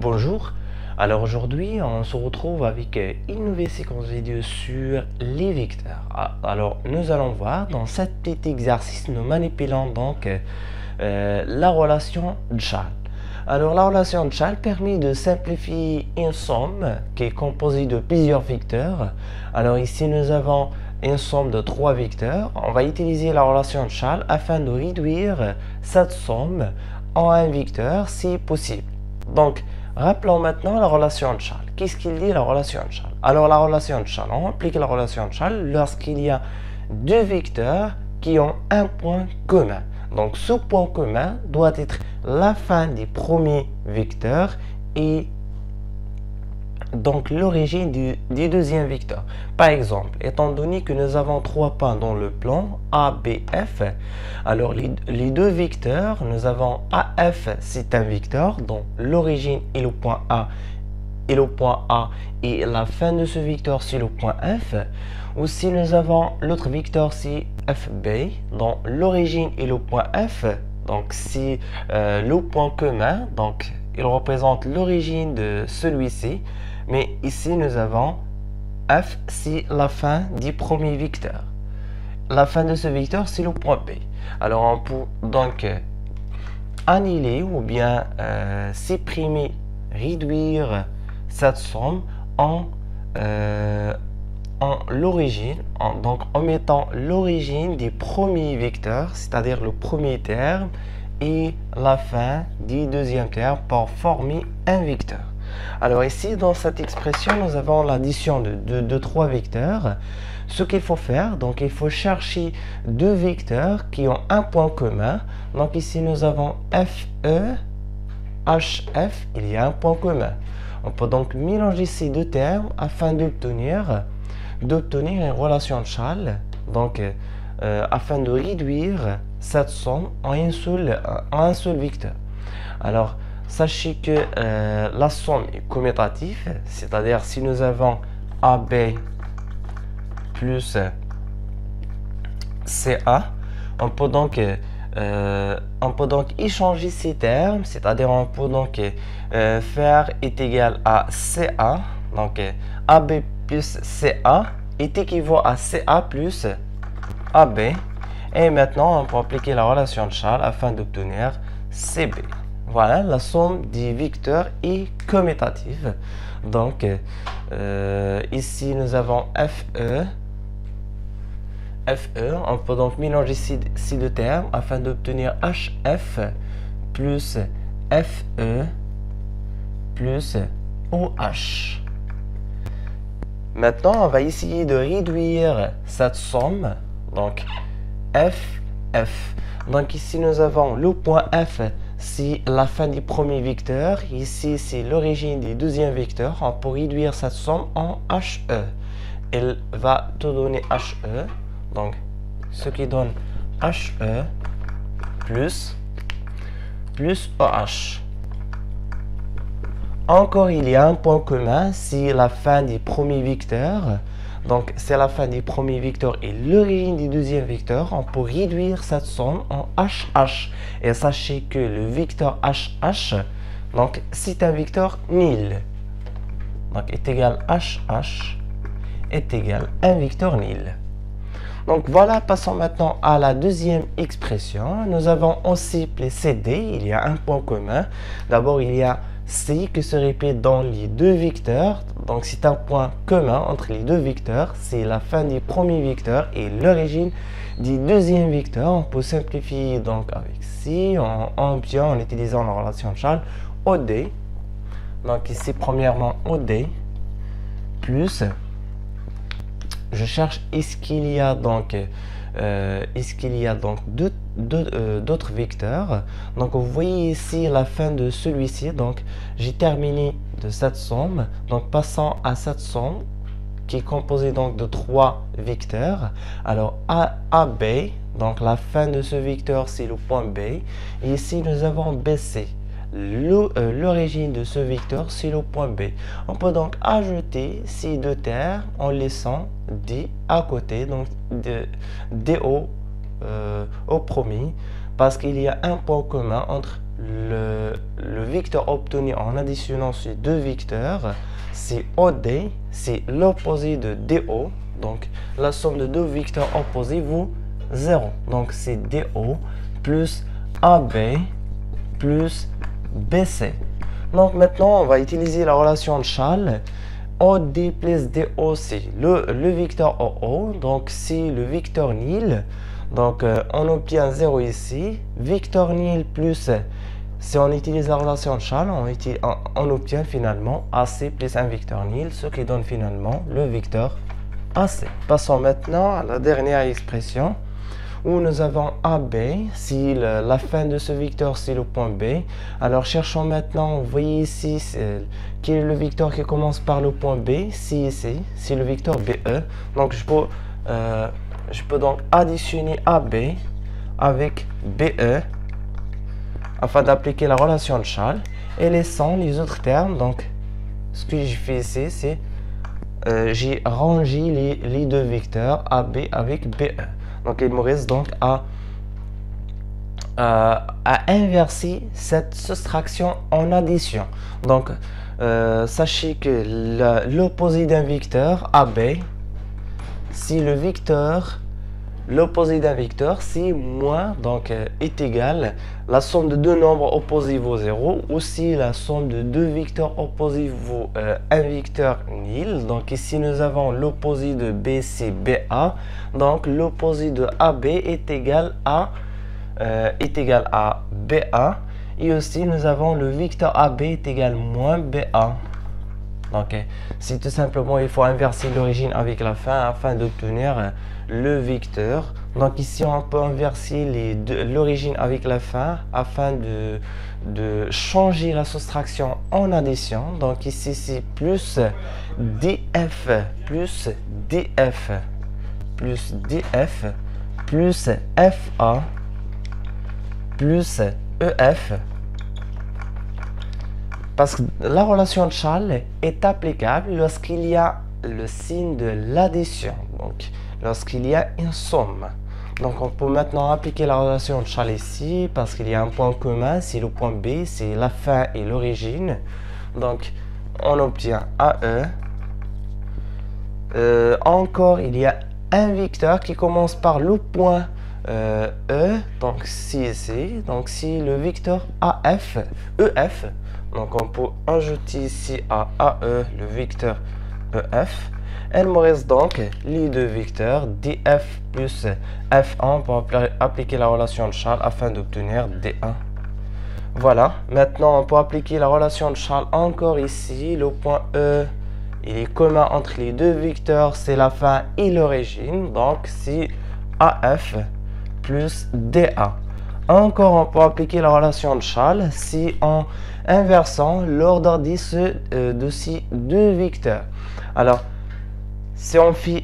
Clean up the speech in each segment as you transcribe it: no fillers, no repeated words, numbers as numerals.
Bonjour, alors aujourd'hui on se retrouve avec une nouvelle séquence vidéo sur les vecteurs. Alors nous allons voir dans cet petit exercice, nous manipulons donc la relation de Charles. Alors la relation de Charles permet de simplifier une somme qui est composée de plusieurs vecteurs. Alors ici nous avons une somme de 3 vecteurs. On va utiliser la relation de Charles afin de réduire cette somme en un vecteur si possible. Donc, rappelons maintenant la relation de Charles. Qu'est-ce qu'il dit la relation de Charles? Alors, la relation de Charles, on applique la relation de Charles lorsqu'il y a deux vecteurs qui ont un point commun. Donc, ce point commun doit être la fin du premier vecteur et donc l'origine du deuxième vecteur. Par exemple, étant donné que nous avons trois points dans le plan A, B, F, alors les deux vecteurs, nous avons AF, c'est un vecteur dont l'origine est le point A et la fin de ce vecteur c'est le point F. Aussi nous avons l'autre vecteur c'est FB dont l'origine est le point F, donc c'est le point commun, donc il représente l'origine de celui-ci. Mais ici, nous avons F, c'est la fin du premier vecteur. La fin de ce vecteur, c'est le point B. Alors, on peut donc annuler ou bien supprimer, réduire cette somme en l'origine, donc en mettant l'origine du premier vecteur, c'est-à-dire le premier terme, et la fin du deuxième terme pour former un vecteur. Alors ici, dans cette expression, nous avons l'addition de trois vecteurs. Ce qu'il faut faire, donc il faut chercher deux vecteurs qui ont un point commun. Donc ici, nous avons FE, HF, il y a un point commun. On peut donc mélanger ces deux termes afin d'obtenir une relation de Charles, donc afin de réduire cette somme en un seul vecteur. Alors, sachez que la somme est commutative, c'est-à-dire si nous avons AB plus CA, on peut donc échanger ces termes, c'est-à-dire on peut donc faire est égal à CA, donc AB plus CA est équivalent à CA plus AB, et maintenant on peut appliquer la relation de Charles afin d'obtenir CB. Voilà, la somme des vecteurs est commutative. Donc, ici, nous avons FE. On peut donc mélanger ces deux termes afin d'obtenir HF plus FE plus OH. Maintenant, on va essayer de réduire cette somme. Donc, FF. Donc, ici, nous avons le point F. C'est la fin du premier vecteur. Ici, c'est l'origine du deuxième vecteur. On peut réduire cette somme en HE. Elle va te donner HE. Donc, ce qui donne HE plus OH. Encore, il y a un point commun. C'est la fin du premier vecteur. Donc, c'est la fin du premier vecteur et l'origine du deuxième vecteur. On peut réduire cette somme en HH. Et sachez que le vecteur HH, donc, c'est un vecteur nul. Donc, est égal HH est égal un vecteur nul. Donc, voilà, passons maintenant à la deuxième expression. Nous avons aussi les CD. Il y a un point commun. D'abord, il y a C qui se répète dans les deux vecteurs. Donc, c'est un point commun entre les deux vecteurs. C'est la fin du premier vecteur et l'origine du deuxième vecteur. On peut simplifier donc avec C en utilisant la relation de Charles OD. Donc, ici, premièrement, OD plus. Je cherche est-ce qu'il y a donc d'autres vecteurs. Donc vous voyez ici la fin de celui-ci. Donc j'ai terminé de cette somme. Donc passons à cette somme qui est composée donc de trois vecteurs. Alors AB, donc la fin de ce vecteur c'est le point B. Et ici nous avons BC. L'origine de ce vecteur c'est le point B. On peut donc ajouter ces deux termes en laissant D à côté, donc D au premier, parce qu'il y a un point commun entre le vecteur obtenu en additionnant ces deux vecteurs, c'est OD, c'est l'opposé de DO. Donc la somme de deux vecteurs opposés vaut 0. Donc c'est DO plus AB plus BC. Donc maintenant on va utiliser la relation de Charles. OD plus DO, c'est le vecteur OO. Donc c'est le vecteur nil. Donc on obtient 0 ici. Vecteur nil plus, si on utilise la relation de Charles, on obtient finalement AC plus un vecteur nil, ce qui donne finalement le vecteur AC. Passons maintenant à la dernière expression où nous avons AB. Si la fin de ce vecteur c'est le point B, alors cherchons maintenant, vous voyez ici quel est le vecteur qui commence par le point B. Si ici c'est le vecteur BE, donc je peux donc additionner AB avec BE afin d'appliquer la relation de Charles et laissant les autres termes. Donc ce que j'ai fait ici, c'est j'ai rangé les deux vecteurs AB avec BE. Donc il me reste donc à inverser cette soustraction en addition. Donc sachez que l'opposé d'un vecteur AB, si l'opposé d'un vecteur, c'est moins, donc est égal, la somme de deux nombres opposés vaut 0, ou si la somme de deux vecteurs opposés vaut un vecteur nil. Donc ici nous avons l'opposé de B, c'est BA, donc l'opposé de AB est égal à BA, et aussi nous avons le vecteur AB est égal moins BA. Donc c'est tout simplement, il faut inverser l'origine avec la fin afin d'obtenir le vecteur. Donc ici on peut inverser l'origine avec la fin afin de changer la soustraction en addition. Donc ici c'est plus DF plus DF plus DF plus FA plus EF. Parce que la relation de Charles est applicable lorsqu'il y a le signe de l'addition, donc lorsqu'il y a une somme. Donc on peut maintenant appliquer la relation de Charles ici parce qu'il y a un point commun, c'est le point B, c'est la fin et l'origine. Donc on obtient AE. Encore il y a un vecteur qui commence par le point E, donc ici, donc si le vecteur AF, EF. Donc on peut ajouter ici à AE le vecteur EF. Il me reste donc les deux vecteurs DF plus F1 pour appliquer la relation de Charles afin d'obtenir D1. Voilà, maintenant on peut appliquer la relation de Charles encore ici. Le point E, il est commun entre les deux vecteurs, c'est la fin et l'origine. Donc c'est AF plus DA. Encore, on peut appliquer la relation de Charles si en inversant l'ordre de ces deux vecteurs. Alors, si on fait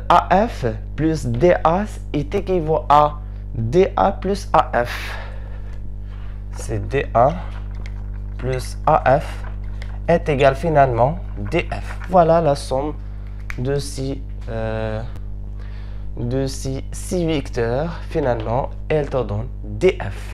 AF plus DA est équivalent à DA plus AF. C'est DA plus AF est égal finalement DF. Voilà la somme de ces six vecteurs. Finalement, elle te donne DF.